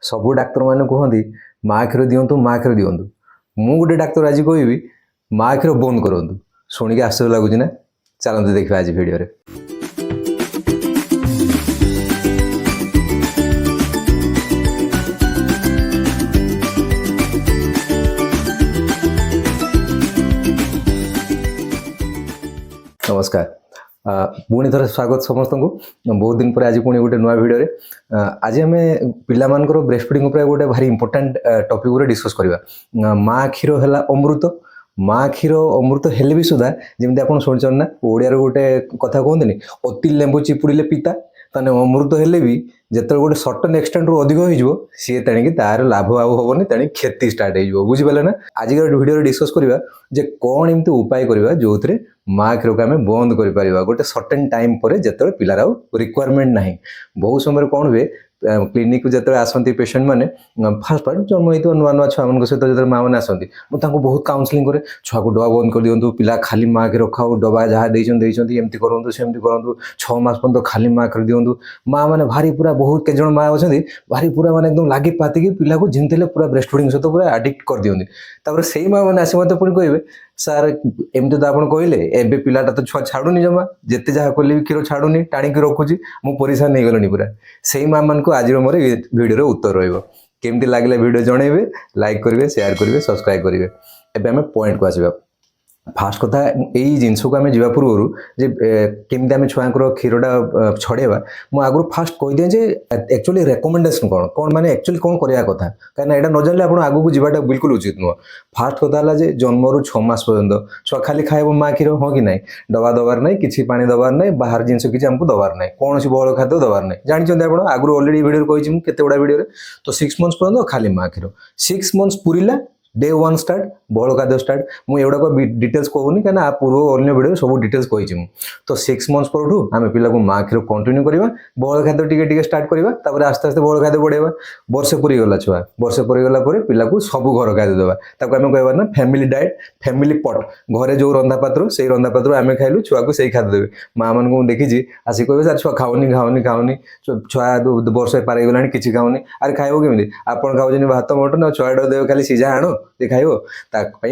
सबू डाक्तर मैंने कहते माँ क्षीर दिंतु माँ क्षीर दिंतु मु गोटे डाक्तर आज कहि माँ क्षीर बंद करूँ शुणिक आश्चर्य लगुच ना। चलते देखा आज भिडियो रे। नमस्कार पुणी थर स्वागत समस्त को बहुत दिन पर आज पुणी गोटे नुआ भिडियो आज आम पिला ब्रेस्ट फीडिंग गोटे भारी इंपोर्टेंट टॉपिक डिस्कस करवा। माँ क्षीर है अमृत माँ क्षीर अमृत हेले भी सुधा जमी आप शुणुन ना ओडिया गोटे कथा कहते अति लेंबू चिपुड़े पिता ताने अमृत हेले भी जिते गोटे सर्टन एक्सटेंट रू अधिक हो सी तेणिक तार लाभ आउ हेनी तेणि क्षति स्टार्ट हो बुझिपारे ना। आज भिडियो डिस्कस करवा जे कौन एमती उपाय करवा जो थे माँ क्षीर को आम बंद कर गोटे सर्टेन टाइम पर जिते पिलार आउ रिक्वायरमेंट ना। बहुत समय कौन हुए क्लिनिक जो आसती पेसेंट मैंने फास्ट फास्ट जन्म होता नुआ नुआ छुआ मान सहित जो माँ मैंने आसती मुझे बहुत काउनसिलिंग करे छुआ को डबा बंद कर दिंतु पिला खाली माँ क्षीर खाऊ डबा जहाँ एमती करूँ सेमती करूँ 6 मास पर्यटन खाली माँ क्षीर दिंतु माँ मैंने भारी पूरा बहुत कई माँ अच्छा भारी पूरा मैंने एकदम लगी पातिकी पिला को जिमती पूरा ब्रेस्ट फीडिंग सहित पूरा आडिक्ट कर दिखती से माँ मैंने आस मत पुणी कहे सार एमती तो आप कहले एवं पिलाटा तो छुआ छाड़ूनी जमा जिते जहाँ कले भी क्षीर छाड़ूनी टाणिक रखुची मु परिशान नहीं गलनी पूरा से माँ मान को आज मोर भिडियो उत्तर रमती लगे भिडियो जनइबे लाइक करेंगे शेयर करेंगे सब्सक्राइब करेंगे। एवं आम पॉइंट को आसवा फास्ट कथा यही जिनस को आम जा पूर्व जे केमती आम छुआ क्षीरटा छड़ेवा मुझे आगु फास्ट कहीदिए जे एक्चुअली रेकमेंडेशन कौन कौन माने एक्चुअली कौन करवा कथा कहीं यहाँ न जाने आप आगू जावाटा बिल्कुल उचित नुह। फास्ट कथा है जे जन्म रू 6 मास पर्यटन छुआ खाली खाइब माँ क्षीर हाँ कि ना डबा दबार ना कि पानी दबार ना बाहर जिन किसी आमको दबार ना कौन बहल खाद्य दबार ना जानते आप आगु अलरेडी भिडियो कही केते गुड़ा भिडियो तो 6 मंथ्स पर्यटन खाली माँ क्षीर 6 मंथ्स पूरीला डे 1 स्टार्ट बड़ खाद्य स्टार्ट मुझे डिटेल्स कहूनी कहीं पूर्व अन्य भिडियो सब डिटेल्स कही तो 6 मंथ्स पर आम पिला को माँ क्षीर कंटिन्यू करवा बड़ खाद्य टी स्टार्ट करवा आस्ते आस्ते बड़ खाद्य बढ़ेवा वर्षे पूरी गला छुआ वर्षे पूरी गला पिला को सब घर खाद्य देवा ताको आम कहवा ना फैमिली डाएट फैमिली पट घरे जो रंधा पात्र से रंधा पात्र आम खाइलु छुआ को सही खाद्य देवे माँ मान को देखी आसिक कहे सर छुआ खाऊनी खाऊनी खाऊनी छुआ वर्ष पार गला कि खाऊनी अरे खाइब केमी आपड़ खाऊन भात मटन छुआटा देवे खाली सीझा आण जे खाइब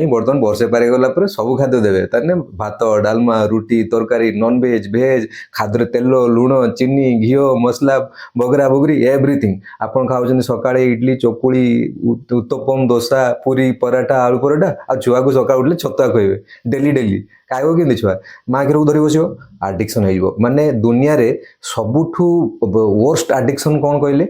बर्तमान वर्षे पार गला सब खाद्य देवे ताने भात डालमा रुटी तरकारी नॉनवेज भेज खाद्य तेल लुण चीनी घी मसला बगरा बगरी एवरीथिंग आपन खाऊँ सका इडली चकुड़ी उत्तपम डोसा पूरी पराठा आलू पराठा आ छुआ को सका उठले छतुआ खुएबे डेली डेली खाइब कि छुआ माँ क्षीर को धरी बस आडिक्शन हो माने दुनिया रे सबुठू वर्स्ट आडिक्शन कौन कहले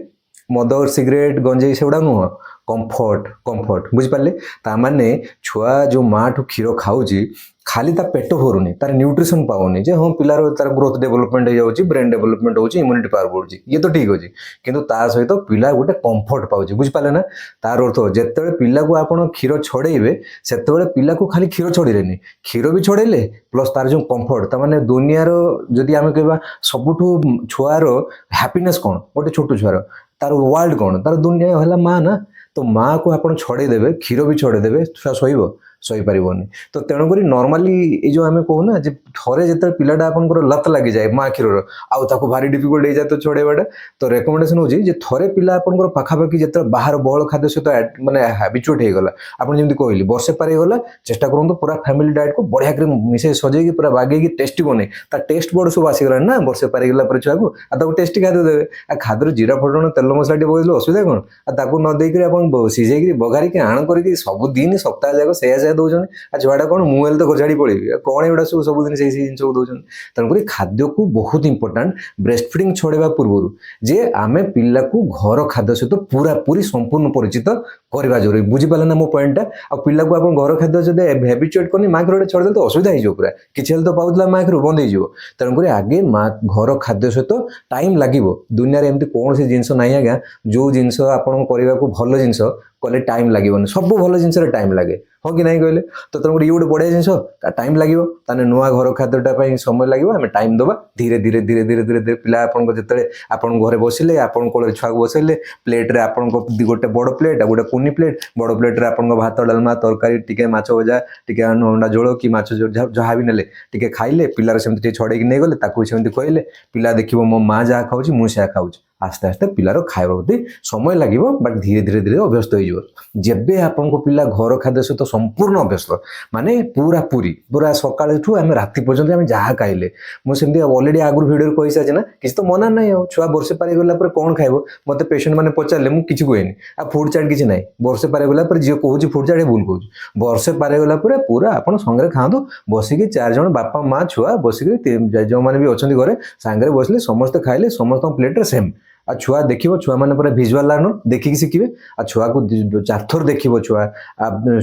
मद सिगरेट गंजेई से गुड़ा नुह कंफर्ट कंफर्ट बुझिपारे ताने छुआ जो माँ ठू क्षीर खाऊँगी खाली ता पेट भरूनी तार न्यूट्रिशन पाऊनी जे हाँ पिलार तार ग्रोथ डेवलपमेंट हो ब्रेन डेवलपमेंट हो इम्यूनिटी पावर बढ़ुची ये तो ठीक अच्छे किंतु ता सहित पिला गोटे कंफर्ट पाऊँ बुझिपारे ना तार अर्थ जिते पिला को आप क्षीर छड़ेबे से पिला को खाली क्षीर छड़ेनि क्षीर भी छड़ेले प्लस तार जो कंफर्ट ताने दुनियार जदि आम कह सबुठू छुआर हैप्पीनेस कौन गोटे छोट छुआर तार वर्ल्ड कौन तार दुनिया है माँ ना तो माँ को आप छड़ेदेवे क्षीर भी छड़ेदेवे छुआ शोब सहीपर तो तेणुक नॉर्मली ये जो आम कहूना थे जो पिलाटा आपंकर लत लगी जाए माँ क्षीर आउ भारी डिफिकल्ट हो जाए तो छड़ेवाटा तो रेकमेंडेशन हो थे पिला आपंकर पाखापाखि जो बाहर बहल खाद्य सहित माने हैबिचुएट हो गला आपन जमी कहली वर्षे पार गला चेष्टा करूँ पूरा फैमिली डाएट को बढ़िया कर मिसे सजेगी पूरा बागेगी टेस्टी बने टेस्ट बड़ सब आसीगला ना वर्षे पार गला छुआ को टेस्टी खाद्य देवे आ खाद्य जीरा फटण तेल मसला टे पकड़े असुविधा कौन आ नदेक सीझे बघारिक आण कर सबुदिन सप्ताह जाक से दौरान आ छुआटा कौन मुझे तो गजाड़ी पड़ेगी कौन एगुड़ा सब सबुदिन से जिन दौरान तेणुक खाद्य को बहुत इंपोर्टाट ब्रेस्ट फीडिंग छड़ेवा पूर्व जे आम पिला को घर खाद्य सहित पूरा पूरी संपूर्ण परिचित करवा जरूरी बुझिपारे ना मो पॉइंटा आ पिला को आप घर खाद्य जब हैबिचुएट करनी माँ क्षीर छड़दे तो असुविधा हो पूरा किसी तो पाऊला माँ क्षीर बंद हो तेणुक आगे माँ घर खाद्य सहित टाइम लगे दुनिया एमती कौन सी जिनस ना आज्ञा जो जिनस आपन करने को भल जिनस कले टाइम लगे सब भल जिनस टाइम लगे हाँ कि नहीं कहले तो तेणुक ये गोटे बढ़िया जिनस टाइम लगे ताने नुआ घर खाद्यटा समय लगे आम टाइम दबा धीरे धीरे धीरे धीरे धीरे धीरे पिला आपन जो आपन घर बसिले आपन कोल छुआ को बसैले प्लेट्रे आपन गोटे बड़ प्लेट गोटे कुनी प्लेट बड़ प्लेट्रे आपन भात डालमा तरकारी टिके माछ भजा टिके अंडा झोल कि माछ जहाँ भी नेले टिके खाइले पिलार सेमती छड़ेकी नहीं गले ताकू सेमती कहले पिला देखिबो मो माँ जहाँ खाऊँ मुझे खाऊँ आस्ते आस्ते पिलार खाଇବା प्रति समय লাগিব बट धीरे धीरे धीरे अभ्यस्त हो जेबे आपन पिला घर खाद्य सहित संपूर्ण अभ्यस्त माने पूरा पूरी पूरा सकाळ ठू आम राति पर्यंत आम जहाँ खाइले मुझे अलरेडी आगुरी भिडियो कही सारी ना किसी तो मना ना छुआ वर्षे पारी गला कौन खाइब मत पेसेंट मैंने पचारे मुझे किसी कहनी आ फुड चार्ट किसी ना वर्षे पारी गला जी कहूँ फुड चार्ट भूल कहूँ वर्षे पारी गला पूरा आप संगे खातु बसिकी 4 जन बापा माँ छुआ बसिकी जो मैंने भी अच्छा घरे सांगे बसले समस्ते खाइले समस्त प्लेट सेम आ छुआ देखिए छुआ मैंने पूरा भिजुआल लर्नर देखिए शिखे आ छुआ को 4 थर देखिए छुआ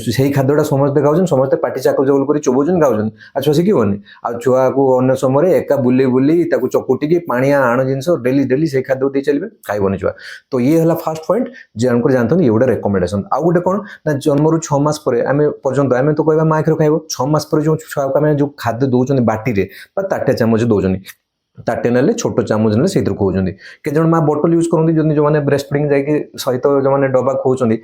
से खाद्यटा समस्ते खाऊन समस्ते पाटी चाकल चकल कर चोबुन खाऊन आ छुआ शिखनी आ छुआ को अन्य समय एका बुले बुली चकुटिकी पाणिया आण जिन डेली डेली से खाद्य दे चलिए खाइबनी छुआ तो ये है फास्ट पॉइंट जानकर जानते ये गोटे रेकमेंडेसन आउ गोटे कौन ना जन्म 6 मास पर आम पर्यंत आम तो कहवा माँ क्षीर खाइब 6 मास पर जो छुआ को आम जो खाद्य दौरान बाटी ताटे चामच दौरान ताटे ना छोट चामच ने से खोजती के जन माँ बोटल यूज करती जो मैंने ब्रेस्ट फिडिंग जाकि सहित जो मैंने डबा खोजते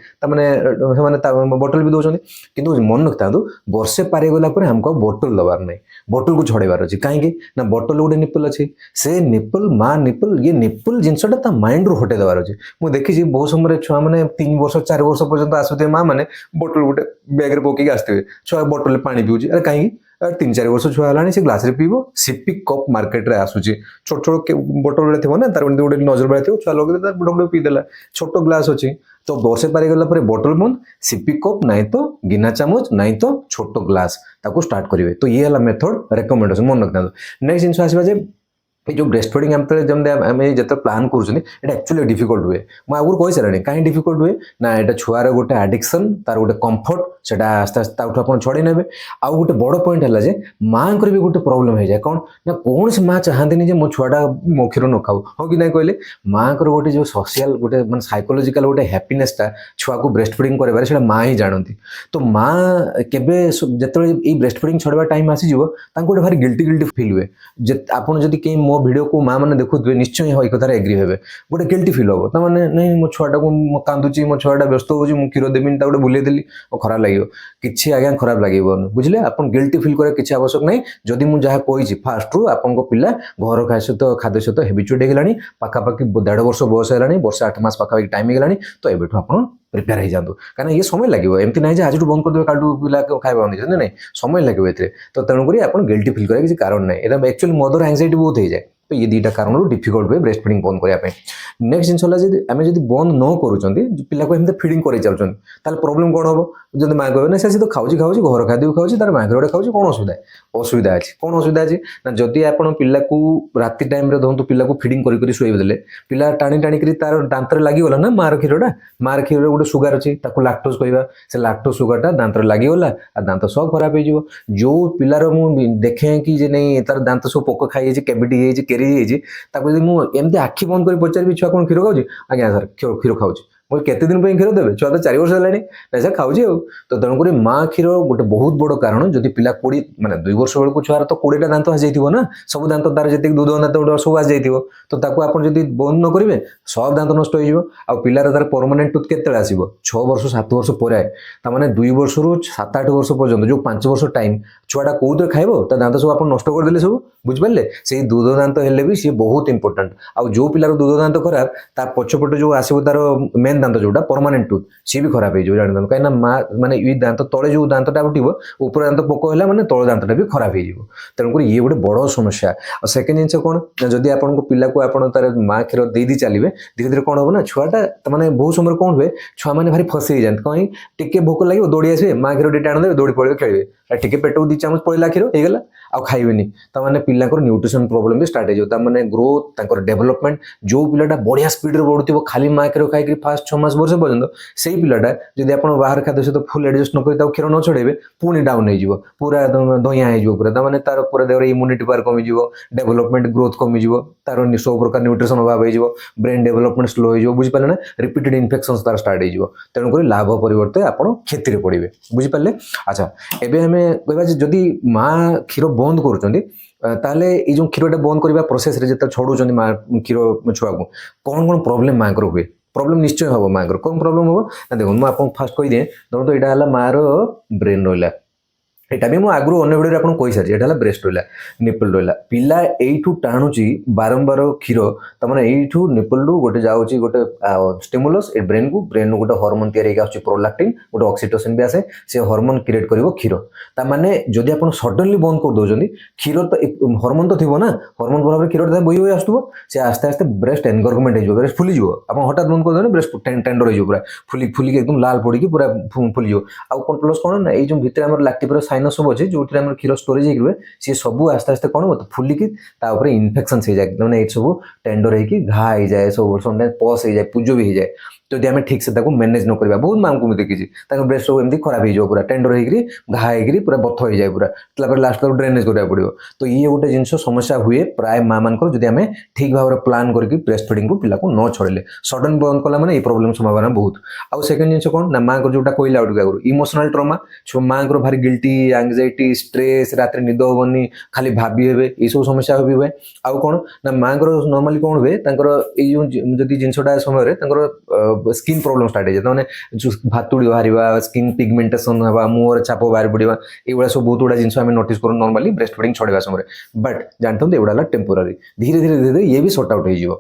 बोटल भी दौरान कि मन रखता वर्षे पारी गला आमको बोटल दबार नहीं बोटल को छड़ेबार अच्छे कहीं ना बोटल गोटे निपल अच्छे से निपल माँ निपल ये निपल जिनटा माइंड रू हटे देवार अच्छे मुझे देखी बहुत समय छुआ मैंने 3 वर्ष 4 वर्ष पर्यंत आसुवे माँ मैंने बोटल गोटे बैग पकईक आसते छुआ बोटल पानी पीऊँच अरे कहीं 3-4 वर्ष छुआ है से ग्लास पीब सिपी कप मार्केट रे आसूची छोट छोट बोटल थी ना तार गोटे नजर बेड़ा थी छुआ लगे बुढ़ पीदेला छोट ग्लास अच्छी तो वर्षे पारी गला बोटल बंद सिपी कप नहीं तो गिना चामच नहीं तो छोट ग्लास ताको स्टार्ट करेंगे तो ये है मेथड रेकमेंडेशन मन रखता नेक्स्ट जिन आसवा जो ब्रेस्ट फीडिंग आम जो प्लान कर एक्चुअली डिफिकल्ट हुए मुझे आगुरी कही सारे कहीं डिफिकल्ट हुए ना यहाँ छुआर गोटे आडिक्शन तार गोटे कंफर्ट से आस्ते आस्ते आप छड़े ने आउ गोटे बड़ पॉइंट है माँ भी गोटे प्रोब्लेम हो जाए कौन ना कौन से माँ चाहती मो छुआटा मो क्षीर न खाऊ हाँ कि ना कहले माँ को गोटे जो सोशल गोटे मैं साइकोलोजिकल गोटे हैप्पीनेसटा छुआ को ब्रेस्ट फीडिंग कर माँ ही जानती तो माँ केबे जो ब्रेस्ट फीडिंग छड़वा टाइम आसीज गोटे भारी गिल्टी गिल्टी फिल हुए आपड़ जब कहीं मो भिडियो को माँ मैंने देखुए निश्चय ये कथार एग्री हे गोटे गिल्टी फिल हम तो मैंने नहीं मो छुआटा को कांदुची मो छुआटा व्यस्त हो क्षीर देवी गोटे बुलेदेली और खराब लगे किसी आज्ञा खराब लगे बुझे आप गिल्टी फिल कर किसी आवश्यक नहीं जदि मुझे जहाँ कही फास्ट रू आपन पिला घर खाद्य सहित हेबिचुएट होगा पाखापाखि 1.5 वर्ष बयस है वर्ष 8 मास पाखापाखि टाइम होगा तो एबेठू आप प्रिपेयर हो जातु कहीं ये समय लगे एमती ना आज बंद करदे कालू पिला खाଇବା बंद नहीं समय लगे ए तो तेणुक आप गिल्टी फिल कर किसी कारण नहीं ये एक्चुअली मदर एंजाइटी बहुत हो जाए तो ये 2टा कारण डिफिकल्ट हुए ब्रेस्ट फीडिंग बंद करने नेक्स्ट जिन आम जब बंद न कर पिला को एमती फीडिंग कर चाहते प्रोब्लेम कौन हम जब माँ कह ना से तो खाऊँ घर खाद्य भी खाऊँ तार माँ गोटे खाऊँ कौन असुविधा अच्छी कौन असुविधा अच्छी ना जदि आप पिला को राति टाइम धरतु पिला को फीडिंग कर शुएदेले पिला टाणी टाणी तार दांतर लगिगला ना मार क्षीरटा मार क्षीर गोटे सुगार अच्छी लाक्टोज कहवा से लाक्टोज सुगारटा दांतर लगिगला आ दांत सब खराब हो जो पिलार मुझे देखे कि नहीं तार दांत सब पोक खाई कैविटी केरी एमती आखि बंद कर पचारि छुआ कौन क्षीर खाऊँ आज्ञा सर क्षीर खाऊँ मुझे केते दिन क्षीर देवे छुआ तो 4 वर्ष है ना खाऊँ तो तेणुक माँ क्षीर गोटे बहुत बड़ कारण जदि पिला 20 माने 2 वर्ष बेलू छुआर तो 20टा दांत आसी जाइए ना सब दांत तार जी दूध दांत सब आसी जाइए तो आप बंद न करेंगे सब दांत नष्ट हो पिलार तार परमानेंट टूथ के आसो 6 वर्ष 7 वर्ष पर ताने 2 वर्ष रु 7-8 वर्ष पर्यंत जो 5 वर्ष टाइम छुआटा कौन खाइब ता दांत सब आप नष्ट करदे सब बुझिपारे से दूध दांत हेल्ले भी सी बहुत इंपोर्टाट आउ जो पिलार दूध दांत खराब ता पछपटे जो आसो तार मेन दांत जोटा परमानेंट टूथ सी भी खराब हो जान कहीं माँ माने ये दांत तले जो दांतटा उठो ऊपर दांत पोक है मैंने तल दांतटा भी खराब हो तेणुक ये गोटे बड़ समस्या और सेकेंड जिन कौन जदि आपन पिला को आप तार माँ क्षीर दे चलिए धीरे धीरे कौन हम ना छुआटा मैंने बहुत समय कौन हुए छुआ मैंने भारी फसी जाते कहीं टिके भोक लगे दौड़ी आसवे माँ क्षीर टे आने दौड़ी पड़े खेलेंगे टिके पेट को 2 चामच पड़ेगा क्षीर होगा आ खाइबेनी ताने पिला न्यूट्रिशन प्रोब्लेम भी स्टार्ट हो मैंने ग्रोथ डेवलपमेंट जो पिलाटा बढ़िया स्पीड बढ़ुव खाली माँ क्षीर खाई फास्ट 6 मास वर्ष पर्यंत से पिलाटा जब आप बाहर खाद्य सहित फुल एडजस्ट न कर क्षीर न छड़े पुणी डाउन हो पूरा दया हो पूरा तार तार पूरा देह इम्यूनिटी पावर कमिज डेवलपमेंट ग्रोथ कमिज तार सब प्रकार न्यूट्रिशन अभाव हो ब्रेन डेवलपमेंट स्लो हो बुझिपारे ना रिपीटेड इन्फेक्शन तार स्टार्ट हो तेणुक लाभ परिवर्ते आप क्षति पड़े बुझिपारे अच्छा एवं आम कहवा जदि माँ क्षीर बंद करें ये जो क्षीरटा बंद करने प्रोसेस जो छड़ाऊँ माँ क्षीर छुआ को कौन कौन प्रोब्लेम माँ हुए प्रोब्लेम निश्चय हम माँ कौन प्रोब्लेम हम ना देखो मुझे आपको फास्ट कहीदिए धरत यहाँ है माँ ब्रेन रहा এটা ବି ମୁଁ ଆଗରୁ ଅନ୍ୟ ଭିଡ଼ିଓରେ ଆପଣଙ୍କୁ କହିସାରିଛି। ଏଇଟା ହେଲା ବ୍ରେଷ୍ଟ ରହିଲା, ନିପଲ ରହିଲା। ପିଲା ଏଇଠୁ ଟାଣୁଛି ବାରମ୍ବାର କ୍ଷୀର, ତାମାନେ ଏଇଠୁ ନିପଲରୁ ଗୋଟେ ଯାଉଛି ଗୋଟେ ଷ୍ଟିମୁଲସ୍ ଏ ବ୍ରେନ୍କୁ, ବ୍ରେନ୍ରୁ ଗୋଟେ ହରମୋନ୍ ତିଆରି ହେଇକି ଆସୁଛି ପ୍ରୋଲାକ୍ଟିନ୍, ଗୋଟେ ଅକ୍ସିଟୋସିନ୍ ବି ଆସେ, ସେ ହରମୋନ୍ କ୍ରିଏଟ୍ କରିବ କ୍ଷୀର। ତାମାନେ ଯଦି ଆପଣ ସଡନଲି ବନ୍ଦ କରିଦେଉଛନ୍ତି, କ୍ଷୀର ତ ହରମୋନ୍ ତ ଥିବ ନା, ହରମୋନ୍ ପ୍ରଭାବରେ କ୍ଷୀରଟା ବୋହି ବୋହି ଆସୁଥିବ, ସେ ଆସ୍ତେ ଆସ୍ତେ ବ୍ରେଷ୍ଟ ଏନଗର୍ଗମେଣ୍ଟ ହେଇଯିବ, ବ୍ରେଷ୍ଟ ଫୁଲିଯିବ। ଆପଣ ହଠାତ୍ ବନ୍ଦ କରିଦେବେ ବ୍ରେଷ୍ଟ ଟେଣ୍ଡର ହେଇଯିବ, ପୁରା ଫୁଲିକି ଏକଦମ ଲାଲ ପଡ଼ିକି ପୁରା ଫୁଲିଯିବ। ଆଉ କ'ଣ ପ୍ଲସ୍ କ'ଣ ନା, ଏଇ ଯେଉଁ ଭିତରେ ଆମର ଲାକ୍ଟିଭର ସାଇନସ୍ ସବୁ ଅଛି, ଯେଉଁଥିରେ ଆମର କ୍ଷୀର ଷ୍ଟୋରେଜ ହେଇକି ରୁହେ, ସିଏ ସବୁ ଆସ୍ତେ ଆସ୍ତେ କ'ଣ ଫୁଲିକି ତା ଉପରେ ଇନଫେକ୍ସନ୍ସ ହେଇଯାଏ, ମାନେ ଏଇ ସବୁ ଟେଣ୍ଡର ହେଇକି ଘା ହେଇଯାଏ, ସବୁ ପସ୍ ହେଇଯାଏ, ପୁଜ ବି ହେଇଯାଏ। ଯଦି ଆମେ ଠିକ୍ ସେ ତାକୁ ମ୍ୟାନେଜ ନ କରିବା, ବହୁତ ମାଙ୍କୁ ମୁଁ ଦେଖିଛି ତାଙ୍କ ବ୍ରେଷ୍ଟ ସବୁ ଏମିତି ଖରାପ ହେଇଯିବ, ପୁରା ଟେଣ୍ଡର ହେଇକିରି ଘା ହେଇକିରି ପୁରା ବଥ ହେଇଯାଏ ପୁରା, ତାପରେ ଲାଷ୍ଟ ତାକୁ ଡ୍ରେନେଜ କରିବାକୁ ପଡ଼ିବ। ତ ଇଏ ଗୋଟେ ଜିନିଷ ସମସ୍ୟା ହୁଏ ପ୍ରାୟ ମା ମାନଙ୍କର, ଯଦି ଆମେ ଠିକ୍ ଭାବରେ ପ୍ଲାନ୍ କରିକି ବ୍ରେଷ୍ଟ ଫିଡିଙ୍ଗକୁ ପିଲାକୁ ନ ଛଡ଼େଇଲେ। ସଡନ୍ ବନ୍ଦ କଲା ମାନେ ଏଇ ପ୍ରୋବ୍ଲେମ ସମ୍ଭାବନା ବହୁତ। ଆଉ ସେକେଣ୍ଡ ଜିନିଷ କ'ଣ ନା, ମାଙ୍କର ଯୋଉଟା କହିଲା ଆଉ ଟିକେ ଆଗରୁ, ଇମୋସନାଲ ଟ୍ରମା, ମାଙ୍କର ଭାରି ଗିଲ୍ଟି, ଆଙ୍ଗଜାଇଟି, ଷ୍ଟ୍ରେସ୍, ରାତିରେ ନିଦ ହବନି, ଖାଲି ଭାବି ହେବେ, ଏଇସବୁ ସମସ୍ୟା ବି ହୁଏ। ଆଉ କ'ଣ ନା, ମାଙ୍କର ନର୍ମାଲି କ'ଣ ହୁଏ, ତାଙ୍କର ଏଇ ଯେଉଁ ଯଦି ଜିନିଷଟା ସମୟରେ ତାଙ୍କର ସ୍କିନ୍ ପ୍ରୋବ୍ଲେମ୍ ଷ୍ଟାର୍ଟ ହେଇଯାଏ, ମାନେ ଭାତୁଡ଼ି ବାହାରିବା, ସ୍କିନ୍ ପିଗମେଣ୍ଟେସନ୍ ହେବା, ମୁହଁରେ ଛାପ ବାହାରି ପଡ଼ିବା, ଏଇଭଳିଆ ସବୁ ବହୁତ ଗୁଡ଼ା ଜିନିଷ ଆମେ ନୋଟିସ୍ କରୁ ନର୍ମାଲି ବ୍ରେଷ୍ଟ ଫିଡିଂ ଛଡ଼େଇବା ସମୟରେ। ବଟ୍ ଜାଣିଥାନ୍ତୁ ଏଗୁଡ଼ା ହେଲା ଟେମ୍ପୋରାରୀ, ଧୀରେ ଧୀରେ ଧୀରେ ଧୀରେ ଇଏ ବି ସର୍ଟ ଆଉଟ୍ ହେଇଯିବ।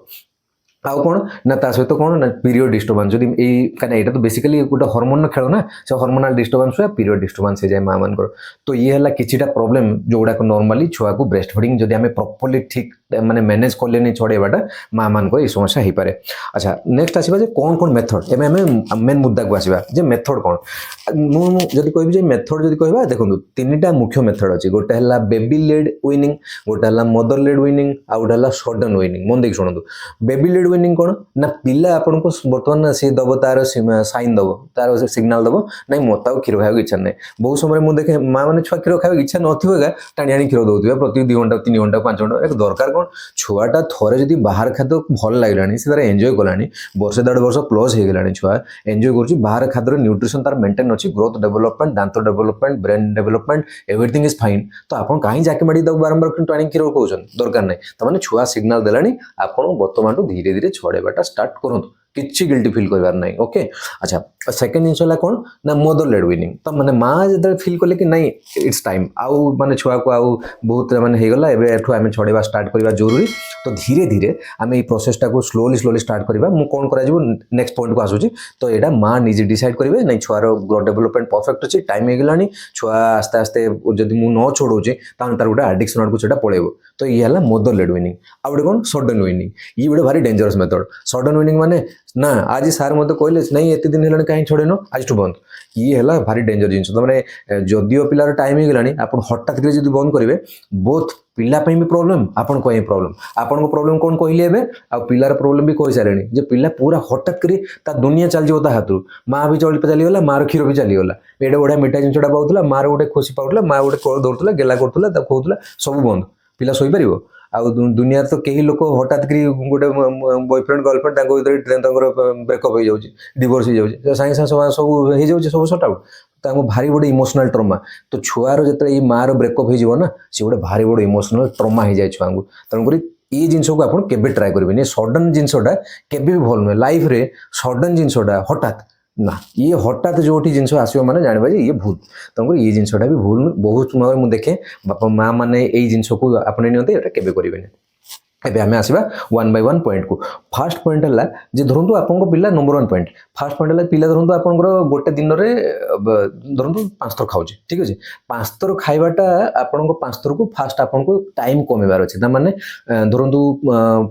ଆଉ କ'ଣ ନା, ତା ସହିତ କ'ଣ ନା, ପିରିୟଡ଼ ଡିଷ୍ଟର୍ବାନ୍ସ, ଯଦି ଏଇ କାହିଁକିନା ଏଇଟା ତ ବେସିକାଲି ଗୋଟେ ହରମୋନର ଖେଳ ନା, ସେ ହରମୋନାଲ ଡିଷ୍ଟର୍ବାନ୍ସ ହୁଏ, ପିରିୟଡ଼ ଡିଷ୍ଟର୍ବାନ୍ସ ହେଇଯାଏ ମା ମାନଙ୍କର। ତ ଇଏ ହେଲା କିଛିଟା ପ୍ରୋବ୍ଲେମ୍ ଯୋଉଗୁଡ଼ାକ ନର୍ମାଲି ଛୁଆକୁ ବ୍ରେଷ୍ଟ ଫିଡିଂ ଯଦି ଆମେ ପ୍ରପରଲି ଠିକ୍ ମାନେ ମ୍ୟାନେଜ କଲେନି ଛଡ଼େଇବାଟା, ମା ମାନଙ୍କର ଏଇ ସମସ୍ୟା ହେଇପାରେ। ଆଚ୍ଛା, ନେକ୍ସଟ ଆସିବା ଯେ କ'ଣ କ'ଣ ମେଥଡ଼, ଏବେ ଆମେ ମେନ୍ ମୁଦ୍ଦାକୁ ଆସିବା ଯେ ମେଥଡ଼ କ'ଣ। ମୁଁ ଯଦି କହିବି ଯେ ମେଥଡ଼ ଯଦି କହିବା, ଦେଖନ୍ତୁ ତିନିଟା ମୁଖ୍ୟ ମେଥଡ଼ ଅଛି। ଗୋଟେ ହେଲା ବେବି ଲେଡ୍ ୱିନିଂ, ଗୋଟେ ହେଲା ମଦର ଲେଡ୍ ୱିନିଂ, ଆଉ ଗୋଟେ ହେଲା ସଡନ୍ ୱିନିଂ। ମନ ଦେଇକି ଶୁଣନ୍ତୁ, ବେବି ଲେଡ୍ ୱିନିଂ କ'ଣ ନା, ପିଲା ଆପଣଙ୍କୁ ବର୍ତ୍ତମାନ ସିଏ ଦେବ ତାର ସାଇନ୍ ଦେବ, ତାର ସିଗ୍ନାଲ ଦେବ, ନାଇଁ ମୋତେ ଆଉ କ୍ଷୀର ଖାଇବାକୁ ଇଚ୍ଛା ନାହିଁ। ବହୁତ ସମୟରେ ମୁଁ ଦେଖେ ମା ମାନେ ଛୁଆ କ୍ଷୀର ଖାଇବାକୁ ଇଚ୍ଛା ନଥିବ ଏକା ଟାଣି ଆଣି କ୍ଷୀର ଦେଉଥିବେ ପ୍ରତି 2 ଘଣ୍ଟା 3 ଘଣ୍ଟା 5 ଘଣ୍ଟା। ଏକ ଦରକାର କ'ଣ, ଛୁଆଟା ଥରେ ଯଦି ବାହାର ଖାଦ୍ୟ ଭଲ ଲାଗିଲାଣି, ସେ ତାର ଏନ୍ଜୟ କଲାଣି, ବର୍ଷେ 1.5 ବର୍ଷ ପ୍ଲସ୍ ହେଇଗଲାଣି, ଛୁଆ ଏନ୍ଜୟ କରୁଛି, ବାହାର ଖାଦ୍ୟର ନ୍ୟୁଟ୍ରିସନ୍ ତାର ମେଣ୍ଟେନ୍ ଅଛି, ଗ୍ରୋଥ ଡେଭଲପମେଣ୍ଟ, ଦାନ୍ତ development, brain development, everything is fine. ତ ଆପଣ କାହିଁ ଜାକି ମାଡ଼ି ତାକୁ ବାରମ୍ବାର ଟାଣି କ୍ଷୀର କହୁଛନ୍ତି, ଦରକାର ନାହିଁ। ତାମାନେ ଛୁଆ ସିଗ୍ନାଲ ଦେଲାଣି, ଆପଣ ବର୍ତ୍ତମାନଠୁ ଧୀରେ ଧୀରେ ଛଡ଼େଇବାଟା ଷ୍ଟାର୍ଟ କରନ୍ତୁ, କିଛି ଗିଲ୍ଟି ଫିଲ୍ କରିବାର ନାହିଁ। ଓକେ, ଆଚ୍ଛା, ସେକେଣ୍ଡ ଜିନିଷ ହେଲା କ'ଣ ନା, ମଦର ଲେଡ୍ ୱିନିଂ। ତ ମାନେ ମା ଯେତେବେଳେ ଫିଲ୍ କଲେ କି ନାଇଁ ଇଟ୍ସ ଟାଇମ୍, ଆଉ ମାନେ ଛୁଆକୁ ଆଉ ବହୁତ ମାନେ ହେଇଗଲା, ଏବେ ଏଠୁ ଆମେ ଛଡ଼େଇବା ଷ୍ଟାର୍ଟ କରିବା ଜରୁରୀ, ତ ଧୀରେ ଧୀରେ ଆମେ ଏଇ ପ୍ରୋସେସଟାକୁ ସ୍ଲୋଲି ଷ୍ଟାର୍ଟ କରିବା। ମୁଁ କ'ଣ କରାଯିବ ନେକ୍ସଟ ପଏଣ୍ଟକୁ ଆସୁଛି। ତ ଏଇଟା ମା ନିଜେ ଡିସାଇଡ୍ କରିବେ, ନାଇଁ ଛୁଆର ଗ୍ରୋଥ ଡେଭଲପମେଣ୍ଟ ପରଫେକ୍ଟ ଅଛି, ଟାଇମ୍ ହେଇଗଲାଣି, ଛୁଆ ଆସ୍ତେ ଆସ୍ତେ ଯଦି ମୁଁ ନ ଛଡ଼ଉଛି ତାହେଲେ ତାର ଗୋଟେ ଆଡିକ୍ସନ୍ ଆଡ଼କୁ ସେଟା ପଳେଇବ। ତ ଇଏ ହେଲା ମଦର ଲେଡ୍ ୱିନିଂ। ଆଉ ଗୋଟେ କ'ଣ, ସଡନ୍ ୱିନିଂ। ଇଏ ଗୋଟେ ଭାରି ଡେଞ୍ଜରସ୍ ମେଥଡ଼। ସଡନ୍ ୱିନିଂ ମାନେ, ନା ଆଜି ସାର୍ ମୋତେ କହିଲେ ନାଇଁ ଏତେ ଦିନ ହେଲାଣି କାହିଁ ଛଡ଼େଇନ, ଆଜିଠୁ ବନ୍ଦ। ଇଏ ହେଲା ଭାରି ଡେଞ୍ଜର ଜିନିଷ। ତାମାନେ ଯଦିଓ ପିଲାର ଟାଇମ୍ ହେଇଗଲାଣି, ଆପଣ ହଠାତ୍ କରି ଯଦି ବନ୍ଦ କରିବେ, ବୋଥ୍ ପିଲା ପାଇଁ ବି ପ୍ରୋବ୍ଲେମ୍, ଆପଣଙ୍କ ପାଇଁ ପ୍ରୋବ୍ଲେମ୍। ଆପଣଙ୍କ ପ୍ରୋବ୍ଲେମ୍ କ'ଣ କହିଲେ ଏବେ, ଆଉ ପିଲାର ପ୍ରୋବ୍ଲେମ୍ ବି କହିସାରିଲେଣି, ଯେ ପିଲା ପୁରା ହଠାତ୍ କରି ତା ଦୁନିଆ ଚାଲିଯିବ ତା ହାତରୁ, ମା ବି ଚାଲିଗଲା, ମାର କ୍ଷୀର ବି ଚାଲିଗଲା। ଏଇଟା ବଢ଼ିଆ ମିଠା ଜିନିଷଟା ପାଉଥିଲା, ମାର ଗୋଟେ ଖୁସି ପାଉଥିଲା, ମା ଗୋଟେ କୋଳ ଧରୁଥିଲା, ଗେଲା କରୁଥିଲା, ତାକୁ କହୁଥିଲା, ସବୁ ବନ୍ଦ। ପିଲା ଶୋଇପାରିବ? ଆଉ ଦୁନିଆରେ ତ କେହି ଲୋକ ହଠାତ୍ କରି ଗୋଟେ ବୟଫ୍ରେଣ୍ଡ ଗର୍ଲଫ୍ରେଣ୍ଡ ତାଙ୍କ ଭିତରେ ତାଙ୍କର ବ୍ରେକଅପ୍ ହେଇଯାଉଛି, ଡିଭୋର୍ସ ହେଇଯାଉଛି, ସାଙ୍ଗେ ସାଙ୍ଗେ ସବୁ ହେଇଯାଉଛି, ସବୁ ସର୍ଟ ଆଉଟ୍। ତାଙ୍କୁ ଭାରି ଗୋଟେ ଇମୋସନାଲ ଟ୍ରମା। ତ ଛୁଆର ଯେତେବେଳେ ଏଇ ମାର ବ୍ରେକଅପ୍ ହେଇଯିବ ନା, ସେ ଗୋଟେ ଭାରି ବଡ଼ ଇମୋସନାଲ ଟ୍ରମା ହେଇଯାଏ ଛୁଆଙ୍କୁ। ତେଣୁକରି ଏଇ ଜିନିଷକୁ ଆପଣ କେବେ ଟ୍ରାଏ କରିବେନି। ସଡନ୍ ଜିନିଷଟା କେବେ ବି ଭଲ ନୁହେଁ ଲାଇଫରେ। ସଡନ୍ ଜିନିଷଟା ହଠାତ୍ ନା, ଇଏ ହଠାତ୍ ଯୋଉଠି ଜିନିଷ ଆସିବ ମାନେ ଜାଣିବା ଯେ ଇଏ ଭୁଲ। ତେଣୁକରି ଏଇ ଜିନିଷଟା ବି ଭୁଲ। ବହୁତ ସମୟରେ ମୁଁ ଦେଖେ ବାପା ମା ମାନେ ଏଇ ଜିନିଷକୁ ଆପଣେଇ ନିଅନ୍ତି, ଏଇଟା କେବେ କରିବେନି। ଏବେ ଆମେ ଆସିବା 1 by 1 ପଏଣ୍ଟକୁ। ଫାର୍ଷ୍ଟ ପଏଣ୍ଟ ହେଲା ଯେ ଧରନ୍ତୁ ଆପଣଙ୍କ ପିଲା ନମ୍ବର 1 ପଏଣ୍ଟ। ଫାର୍ଷ୍ଟ ପଏଣ୍ଟ ହେଲା ପିଲା ଧରନ୍ତୁ ଆପଣଙ୍କର ଗୋଟେ ଦିନରେ ଧରନ୍ତୁ 5 ଥର ଖାଉଛି, ଠିକ୍ ଅଛି। 5 ଥର ଖାଇବାଟା ଆପଣଙ୍କ 5 ଥରକୁ ଫାର୍ଷ୍ଟ ଆପଣଙ୍କୁ ଟାଇମ୍ କମେଇବାର ଅଛି। ତାମାନେ ଧରନ୍ତୁ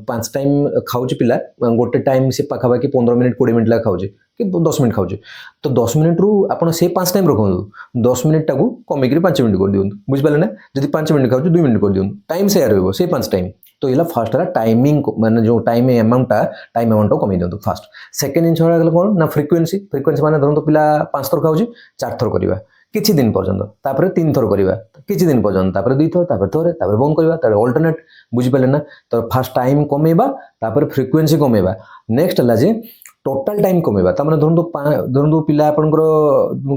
5 ଟାଇମ୍ ଖାଉଛି ପିଲା, ଗୋଟେ ଟାଇମ୍ ସେ ପାଖାପାଖି 15 ମିନିଟ୍ 20 ମିନିଟ୍ ଲାଗା ଖାଉଛି କି 10 ମିନିଟ୍ ଖାଉଛି, ତ 10 ମିନିଟ୍ରୁ ଆପଣ ସେ 5 ଟାଇମ୍ ରଖନ୍ତୁ, 10 ମିନିଟ୍ଟାକୁ କମେଇକିରି 5 ମିନିଟ୍ କରିଦିଅନ୍ତୁ, ବୁଝିପାରିଲେ ନା। ଯଦି 5 ମିନିଟ୍ ଖାଉଛି 2 ମିନିଟ୍ କରିଦିଅନ୍ତୁ, ଟାଇମ୍ ସେୟା ରହିବ ସେଇ 5 ଟାଇମ୍। तो ये फास्ट है टाइमिंग माने जो टाइम अमाउंट कमी दिखाँ फास्ट। सेकेंड जिन कौन ना फ्रिक्वेन्सी माने धरत पिला 5 थर खाऊँ 4 थर करवा किछि दिन पर्यंत, तापर 3 थर करवा किछि दिन पर्यंत, तापर 2 थर, तापर थोड़े, तापर बंद करवा, तापर अल्टरनेट, बुझिपारे ना। तो फास्ट टाइम कमेबा, तापर फ्रिक्वेन्सी कमेबा। नेक्स्ट है जे टोटाल टाइम कमेबा, तमाने धरतु पिला आपनकर